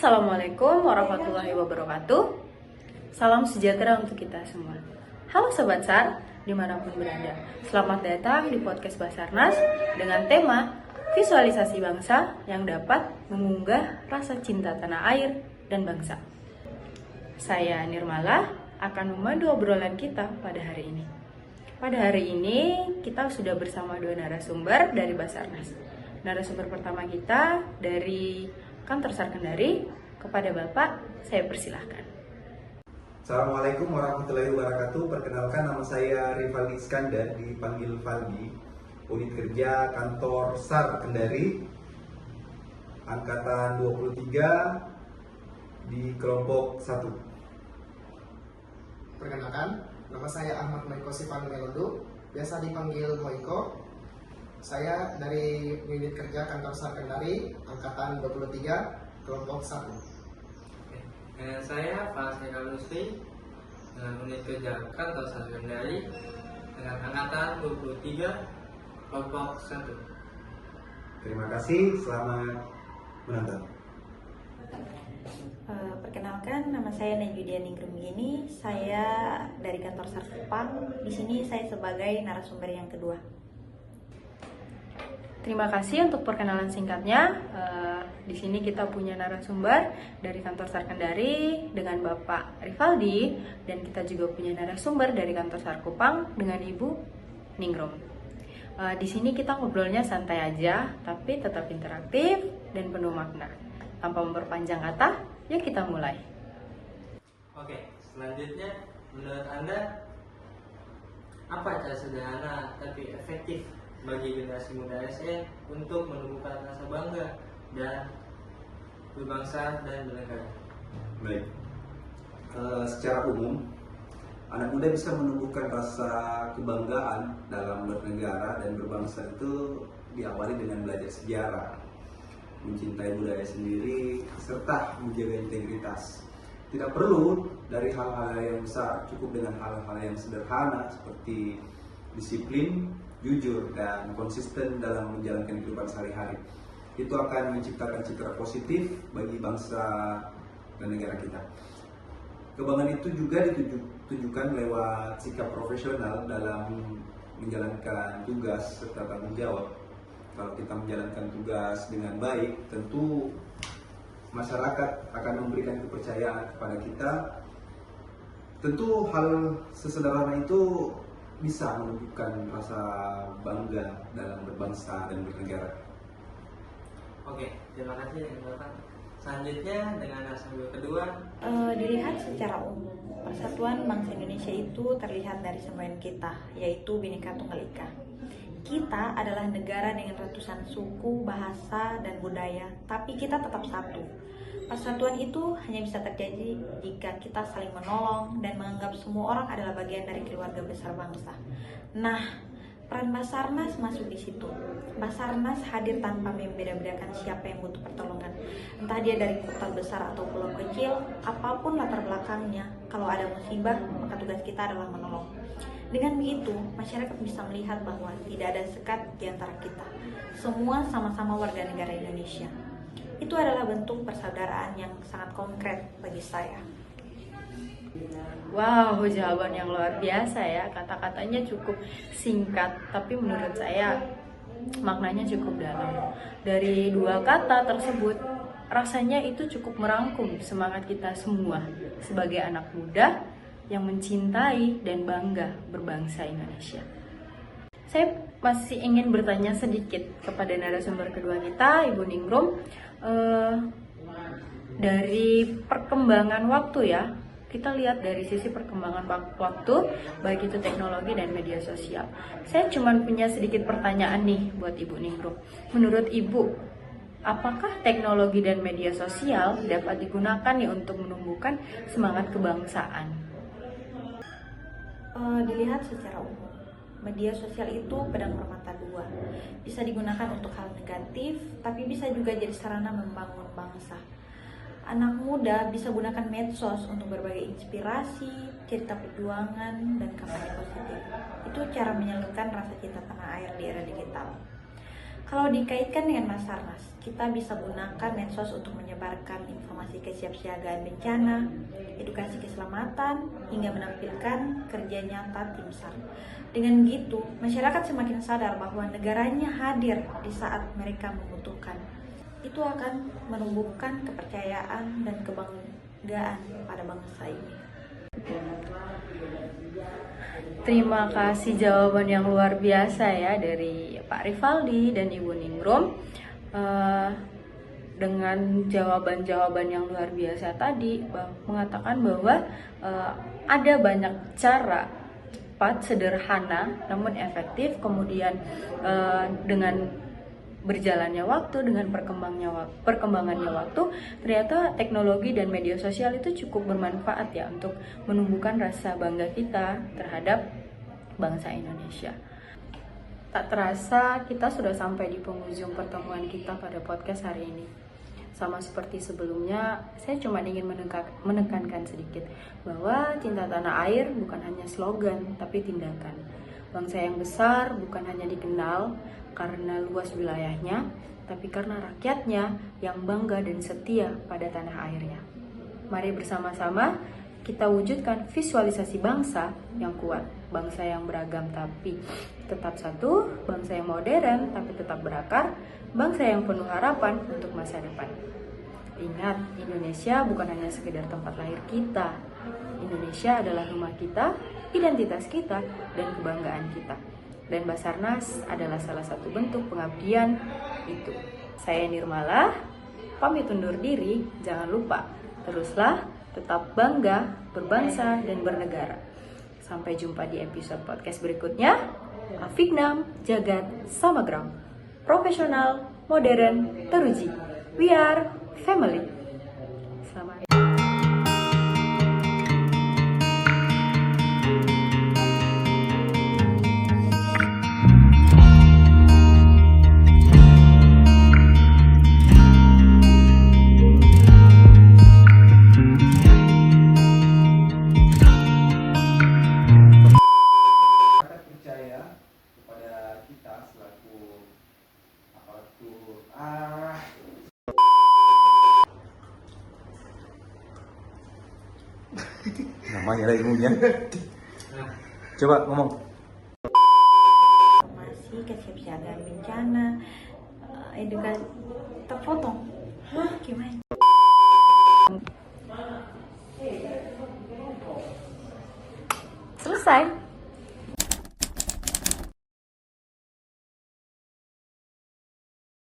Assalamualaikum warahmatullahi wabarakatuh. Salam sejahtera untuk kita semua. Halo Sobat SAR, dimanapun berada. Selamat datang di podcast Basarnas dengan tema visualisasi bangsa yang dapat mengunggah rasa cinta tanah air dan bangsa. Saya Nirmala akan memandu obrolan kita pada hari ini. Pada hari ini kita sudah bersama dua narasumber dari Basarnas. Narasumber pertama kita dari Kantor SAR Kendari. Kepada Bapak, saya persilahkan. Assalamualaikum warahmatullahi wabarakatuh. Perkenalkan, nama saya Rivaldi Iskandar, dipanggil Valdi, unit kerja Kantor SAR Kendari, angkatan 23 di kelompok 1. Perkenalkan, nama saya Ahmad Moiko Sifan Melodo, biasa dipanggil Moiko. Saya dari unit kerja Kantor SAR Kendari, angkatan 23, kelompok 1. Saya Fasil Lutfi dengan unit kerja Kantor SAR Kendari dengan angkatan 23, kelompok 1. Terima kasih, selamat menonton. Perkenalkan, nama saya Najudia Ninggrum. Saya dari Kantor SAR Kupang. Di sini saya sebagai narasumber yang kedua. Terima kasih untuk perkenalan singkatnya. Di sini kita punya narasumber dari Kantor SAR Kendari dengan Bapak Rivaldi, dan kita juga punya narasumber dari Kantor SAR Kupang dengan Ibu Ningrum. Di sini kita ngobrolnya santai aja, tapi tetap interaktif dan penuh makna. Tanpa memperpanjang kata, yuk kita mulai. Oke, selanjutnya menurut Anda apa cara sederhana tapi efektif bagi generasi muda ASN untuk menumbuhkan rasa bangga dan berbangsa dan bernegara? Baik, secara umum, anak muda bisa menumbuhkan rasa kebanggaan dalam bernegara dan berbangsa itu diawali dengan belajar sejarah, mencintai budaya sendiri, serta menjaga integritas. Tidak perlu dari hal-hal yang besar, cukup dengan hal-hal yang sederhana seperti disiplin, jujur, dan konsisten dalam menjalankan kehidupan sehari-hari. Itu akan menciptakan citra positif bagi bangsa dan negara kita. Kebanggaan itu juga ditunjukkan lewat sikap profesional dalam menjalankan tugas serta tanggung jawab. Kalau kita menjalankan tugas dengan baik, tentu masyarakat akan memberikan kepercayaan kepada kita. Tentu hal sesederhana itu bisa menunjukkan rasa bangga dalam berbangsa dan bernegara. Oke, terima kasih Bapak. Selanjutnya dengan narasumber kedua. Dilihat secara umum, persatuan bangsa Indonesia itu terlihat dari semboyan kita, yaitu Bhinneka Tunggal Ika. Kita adalah negara dengan ratusan suku, bahasa, dan budaya, tapi kita tetap satu. Persatuan itu hanya bisa terjadi jika kita saling menolong dan menganggap semua orang adalah bagian dari keluarga besar bangsa. Nah, peran Basarnas masuk di situ. Basarnas hadir tanpa membeda-bedakan siapa yang butuh pertolongan. Entah dia dari kota besar atau pulau kecil, apapun latar belakangnya, kalau ada musibah, maka tugas kita adalah menolong. Dengan begitu, masyarakat bisa melihat bahwa tidak ada sekat di antara kita. Semua sama-sama warga negara Indonesia. Itu adalah bentuk persaudaraan yang sangat konkret bagi saya. Wow, jawaban yang luar biasa ya. Kata-katanya cukup singkat, tapi menurut saya maknanya cukup dalam. Dari dua kata tersebut, rasanya itu cukup merangkum semangat kita semua sebagai anak muda yang mencintai dan bangga berbangsa Indonesia. Saya masih ingin bertanya sedikit kepada narasumber kedua kita, Ibu Ningrum. Dari perkembangan waktu ya, kita lihat dari sisi perkembangan waktu, baik itu teknologi dan media sosial. Saya cuma punya sedikit pertanyaan nih buat Ibu Ningrum. Menurut Ibu, apakah teknologi dan media sosial dapat digunakan nih untuk menumbuhkan semangat kebangsaan? Dilihat secara umum, media sosial itu pedang bermata dua. Bisa digunakan untuk hal negatif, tapi bisa juga jadi sarana membangun bangsa. Anak muda bisa gunakan medsos untuk berbagai inspirasi, cerita perjuangan, dan kampanye positif. Itu cara menyalurkan rasa cinta tanah air di era digital. Kalau dikaitkan dengan Basarnas, kita bisa gunakan medsos untuk menyebarkan informasi kesiapsiagaan bencana, edukasi keselamatan, hingga menampilkan kerja nyata tim SAR. Dengan begitu, masyarakat semakin sadar bahwa negaranya hadir di saat mereka membutuhkan. Itu akan menumbuhkan kepercayaan dan kebanggaan pada bangsa ini. Terima kasih jawaban yang luar biasa ya dari Pak Rivaldi dan Ibu Ningrum. Dengan jawaban-jawaban yang luar biasa tadi mengatakan bahwa ada banyak cara cepat, sederhana, namun efektif. Kemudian dengan berjalannya waktu, dengan perkembangannya waktu, ternyata teknologi dan media sosial itu cukup bermanfaat ya untuk menumbuhkan rasa bangga kita terhadap bangsa Indonesia. Tak terasa kita sudah sampai di penghujung pertemuan kita pada podcast hari ini. Sama seperti sebelumnya, saya cuma ingin menekankan sedikit bahwa cinta tanah air bukan hanya slogan, tapi tindakan. Bangsa yang besar bukan hanya dikenal karena luas wilayahnya, tapi karena rakyatnya yang bangga dan setia pada tanah airnya. Mari bersama-sama kita wujudkan visualisasi bangsa yang kuat, bangsa yang beragam tapi tetap satu, bangsa yang modern tapi tetap berakar, bangsa yang penuh harapan untuk masa depan. Ingat, Indonesia bukan hanya sekedar tempat lahir kita. Indonesia adalah rumah kita, identitas kita, dan kebanggaan kita. Dan Basarnas adalah salah satu bentuk pengabdian itu. Saya Nirmala, pamit undur diri. Jangan lupa, teruslah tetap bangga, berbangsa, dan bernegara. Sampai jumpa di episode podcast berikutnya. Afignam Jagat Samagram. Profesional, modern, teruji. We are family. Selamat. Percaya kepada kita selaku aparatur namanya lagi ngomongnya. Coba ngomong. Informasi kesiapsiagaan bencana, edukasi terpotong. Hah, gimana? Selesai.